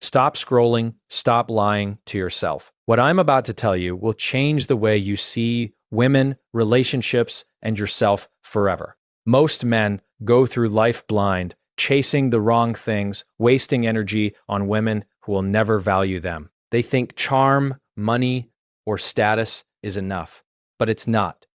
Stop scrolling, stop lying to yourself. What I'm about to tell you will change the way you see women, relationships, and yourself forever. Most men go through life blind, chasing the wrong things, wasting energy on women who will never value them. They think charm, money, or status is enough, but it's not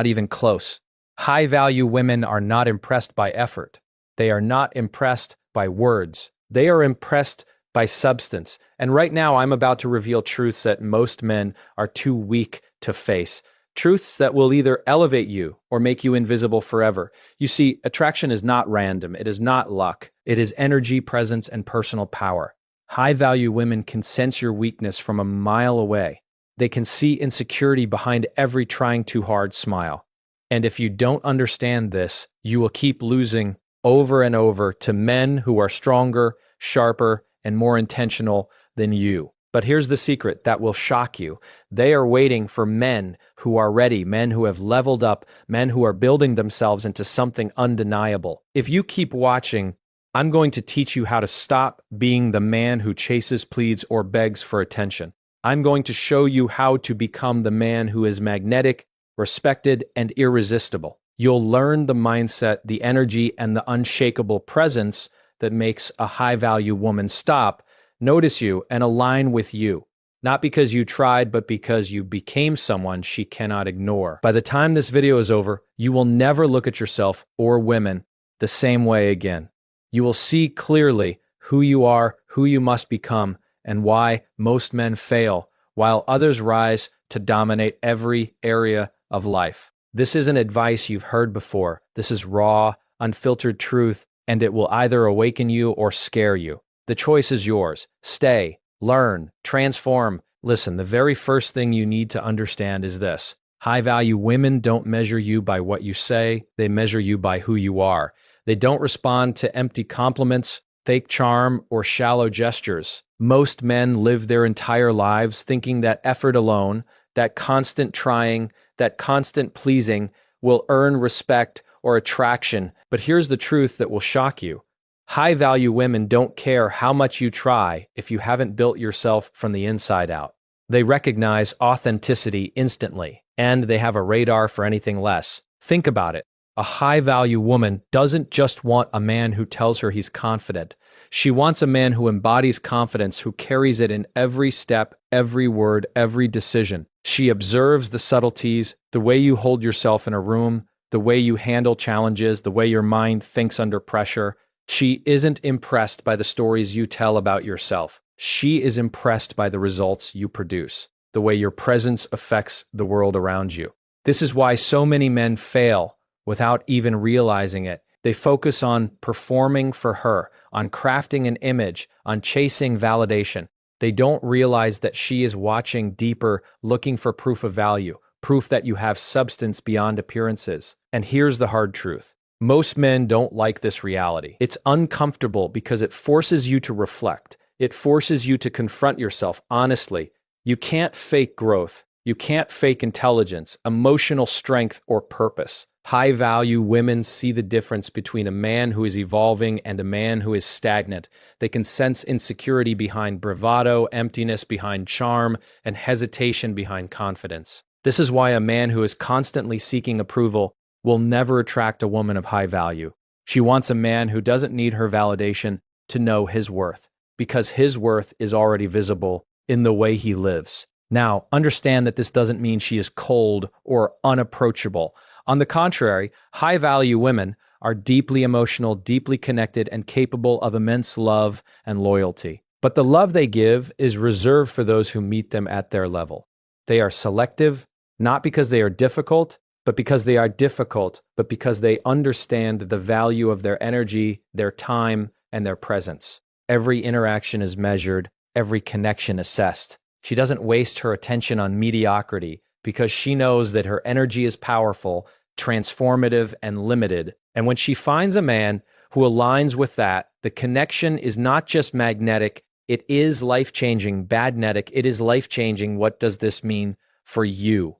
even close. High-value women are not impressed by effort. They are not impressed by words. They are impressed by substance. And right now, I'm about to reveal truths that most men are too weak to face. Truths that will either elevate you or make you invisible forever. You see, attraction is not random. It is not luck. It is energy, presence, and personal power. High-value women can sense your weakness from a mile away. They can see insecurity behind every trying too hard smile. And if you don't understand this, you will keep losing over and over to men who are stronger, sharper, and more intentional than you. But here's the secret that will shock you. They are waiting for men who are ready, men who have leveled up, men who are building themselves into something undeniable. If you keep watching, I'm going to teach you how to stop being the man who chases, pleads, or begs for attention. I'm going to show you how to become the man who is magnetic, respected, and irresistible. You'll learn the mindset, the energy, and the unshakable presence that makes a high-value woman stop, notice you, and align with you. Not because you tried, but because you became someone she cannot ignore. By the time this video is over, you will never look at yourself or women the same way again. You will see clearly who you are, who you must become, and why most men fail, while others rise to dominate every area of life. This isn't advice you've heard before. This is raw, unfiltered truth, and it will either awaken you or scare you. The choice is yours. Stay, learn, transform. Listen, the very first thing you need to understand is this. High-value women don't measure you by what you say. They measure you by who you are. They don't respond to empty compliments, fake charm, or shallow gestures. Most men live their entire lives thinking that effort alone, that constant trying, that constant pleasing will earn respect or attraction. But here's the truth that will shock you. High-value women don't care how much you try if you haven't built yourself from the inside out. They recognize authenticity instantly, and they have a radar for anything less. Think about it. A high-value woman doesn't just want a man who tells her he's confident. She wants a man who embodies confidence, who carries it in every step, every word, every decision. She observes the subtleties, the way you hold yourself in a room, the way you handle challenges, the way your mind thinks under pressure. She isn't impressed by the stories you tell about yourself. She is impressed by the results you produce, the way your presence affects the world around you. This is why so many men fail without even realizing it. They focus on performing for her, on crafting an image, on chasing validation. They don't realize that she is watching deeper, looking for proof of value, proof that you have substance beyond appearances. And here's the hard truth. Most men don't like this reality. It's uncomfortable because it forces you to reflect. It forces you to confront yourself honestly. You can't fake growth. You can't fake intelligence, emotional strength, or purpose. High-value women see the difference between a man who is evolving and a man who is stagnant. They can sense insecurity behind bravado, emptiness behind charm, and hesitation behind confidence. This is why a man who is constantly seeking approval will never attract a woman of high value. She wants a man who doesn't need her validation to know his worth, because his worth is already visible in the way he lives. Now, understand that this doesn't mean she is cold or unapproachable. On the contrary, high-value women are deeply emotional, deeply connected, and capable of immense love and loyalty. But the love they give is reserved for those who meet them at their level. They are selective, not because they are difficult, but because they are difficult, but because they understand the value of their energy, their time, and their presence. Every interaction is measured, every connection assessed. She doesn't waste her attention on mediocrity because she knows that her energy is powerful, transformative, and limited. And when she finds a man who aligns with that, the connection is not just magnetic, it is life-changing. Badnetic, it is life-changing. What does this mean for you?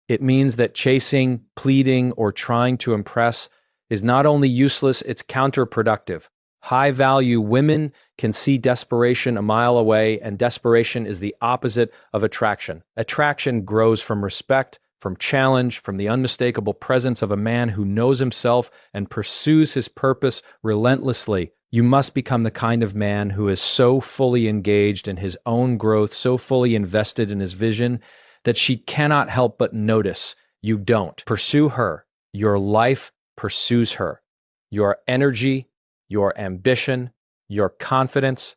It means that chasing, pleading, or trying to impress is not only useless, it's counterproductive. High value women can see desperation a mile away, and desperation is the opposite of attraction. Attraction grows from respect, from challenge, from the unmistakable presence of a man who knows himself and pursues his purpose relentlessly. You must become the kind of man who is so fully engaged in his own growth, so fully invested in his vision, that she cannot help but notice you don't. Pursue her. Your life pursues her. Your energy, your ambition, your confidence,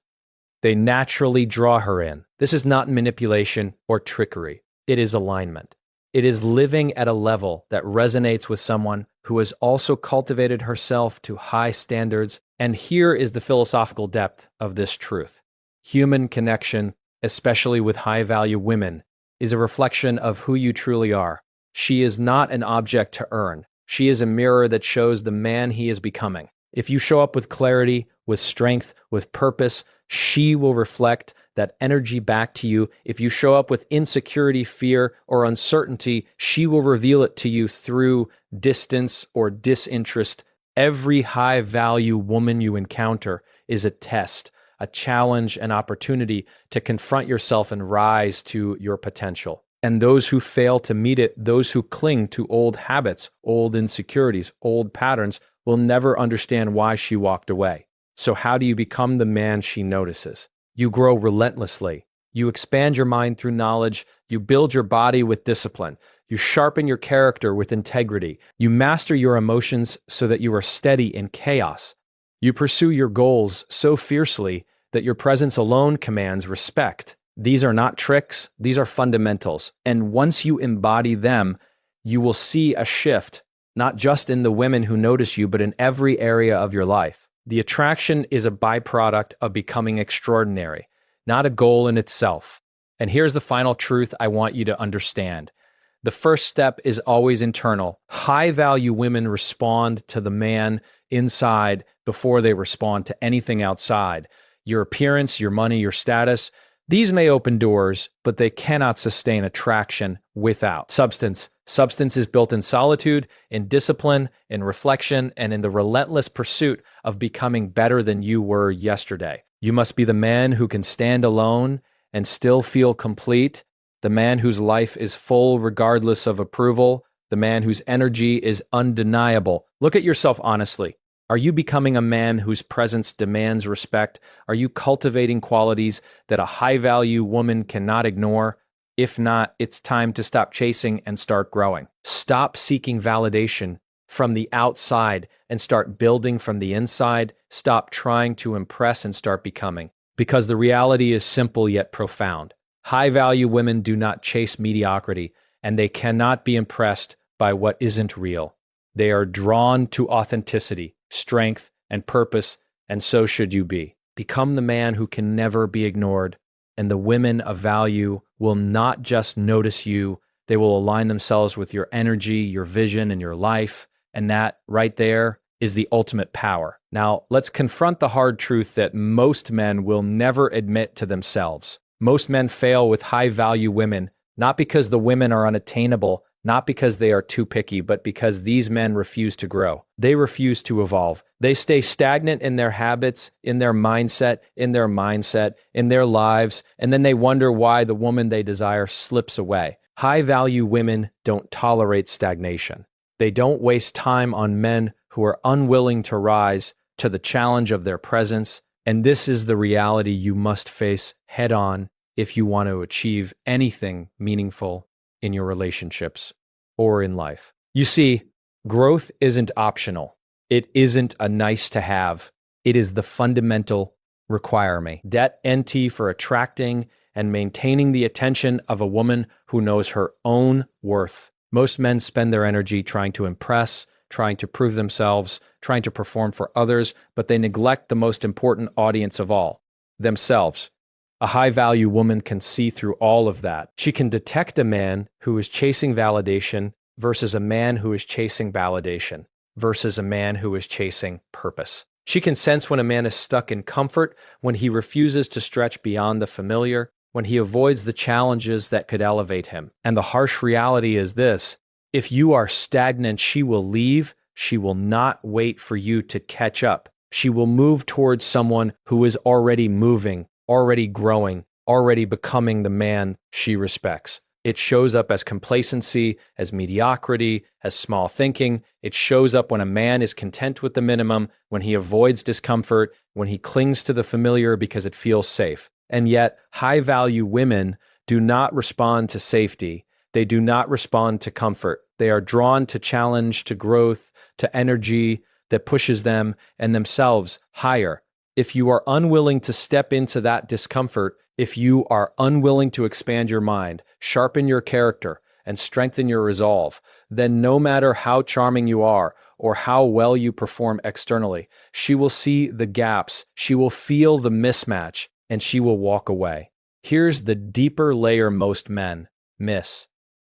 they naturally draw her in. This is not manipulation or trickery. It is alignment. It is living at a level that resonates with someone who has also cultivated herself to high standards. And here is the philosophical depth of this truth. Human connection, especially with high-value women, is a reflection of who you truly are. She is not an object to earn. She is a mirror that shows the man he is becoming. If you show up with clarity, with strength, with purpose, she will reflect that energy back to you. If you show up with insecurity, fear, or uncertainty, she will reveal it to you through distance or disinterest. Every high-value woman you encounter is a test, a challenge, an opportunity to confront yourself and rise to your potential. And those who fail to meet it, those who cling to old habits, old insecurities, old patterns, will never understand why she walked away. So how do you become the man she notices? You grow relentlessly. You expand your mind through knowledge. You build your body with discipline. You sharpen your character with integrity. You master your emotions so that you are steady in chaos. You pursue your goals so fiercely that your presence alone commands respect. These are not tricks. These are fundamentals. And once you embody them, you will see a shift, not just in the women who notice you, but in every area of your life. The attraction is a byproduct of becoming extraordinary, not a goal in itself. And here's the final truth I want you to understand. The first step is always internal. High-value women respond to the man inside before they respond to anything outside. Your appearance, your money, your status, these may open doors, but they cannot sustain attraction without substance. Substance is built in solitude, in discipline, in reflection, and in the relentless pursuit of becoming better than you were yesterday. You must be the man who can stand alone and still feel complete, the man whose life is full regardless of approval, the man whose energy is undeniable. Look at yourself honestly. Are you becoming a man whose presence demands respect? Are you cultivating qualities that a high-value woman cannot ignore? If not, it's time to stop chasing and start growing. Stop seeking validation from the outside and start building from the inside. Stop trying to impress and start becoming. Because the reality is simple yet profound. High-value women do not chase mediocrity, and they cannot be impressed by what isn't real. They are drawn to authenticity, strength, and purpose, and so should you be. Become the man who can never be ignored, and the women of value will not just notice you, they will align themselves with your energy, your vision, and your life, and that right there is the ultimate power. Now, let's confront the hard truth that most men will never admit to themselves. Most men fail with high-value women, not because the women are unattainable, not because they are too picky, but because these men refuse to grow. They refuse to evolve. They stay stagnant in their habits, in their mindset, in their lives, and then they wonder why the woman they desire slips away. High-value women don't tolerate stagnation. They don't waste time on men who are unwilling to rise to the challenge of their presence, and this is the reality you must face head-on if you want to achieve anything meaningful in your relationships or in life. You see, growth isn't optional. It isn't a nice to have. It is the fundamental requirement. Det NT for attracting and maintaining the attention of a woman who knows her own worth. Most men spend their energy trying to impress, trying to prove themselves, trying to perform for others, but they neglect the most important audience of all, themselves. A high-value woman can see through all of that. She can detect a man who is chasing validation versus a man who is chasing validation versus a man who is chasing purpose. She can sense when a man is stuck in comfort, when he refuses to stretch beyond the familiar, when he avoids the challenges that could elevate him. And the harsh reality is this: if you are stagnant, she will leave. She will not wait for you to catch up. She will move towards someone who is already moving, already growing, already becoming the man she respects. It shows up as complacency, as mediocrity, as small thinking. It shows up when a man is content with the minimum, when he avoids discomfort, when he clings to the familiar because it feels safe. And yet, high-value women do not respond to safety. They do not respond to comfort. They are drawn to challenge, to growth, to energy that pushes them and themselves higher. If you are unwilling to step into that discomfort, if you are unwilling to expand your mind, sharpen your character, and strengthen your resolve, then no matter how charming you are or how well you perform externally, she will see the gaps, she will feel the mismatch, and she will walk away. Here's the deeper layer most men miss.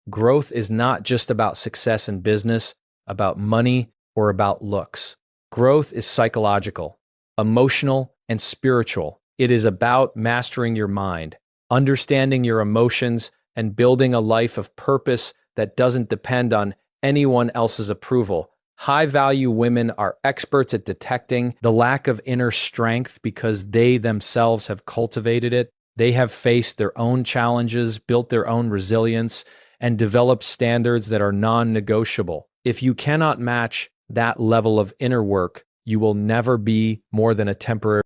Growth is not just about success in business, about money, or about looks. Growth is psychological, emotional, and spiritual. It is about mastering your mind, understanding your emotions, and building a life of purpose that doesn't depend on anyone else's approval. High-value women are experts at detecting the lack of inner strength because they themselves have cultivated it. They have faced their own challenges, built their own resilience, and developed standards that are non-negotiable. If you cannot match that level of inner work, you will never be more than a temporary